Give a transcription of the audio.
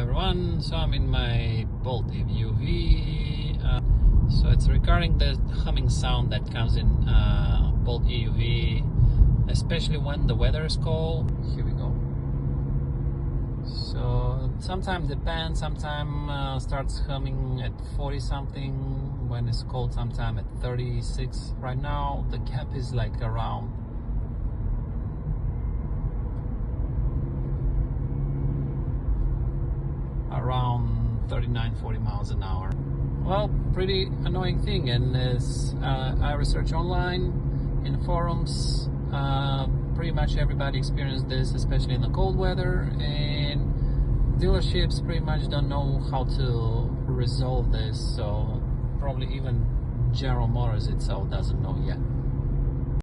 everyone, so I'm in my Bolt EUV, so it's recording the humming sound that comes in Bolt EUV, especially when the weather is cold. Here we go. So sometimes depends, sometimes starts humming at 40 something when it's cold, sometimes at 36. Right now the gap is like around 39-40 miles an hour. Well, pretty annoying thing, and as I research online in forums, pretty much everybody experienced this, especially in the cold weather, and dealerships pretty much don't know how to resolve this, so probably even General Motors itself doesn't know yet.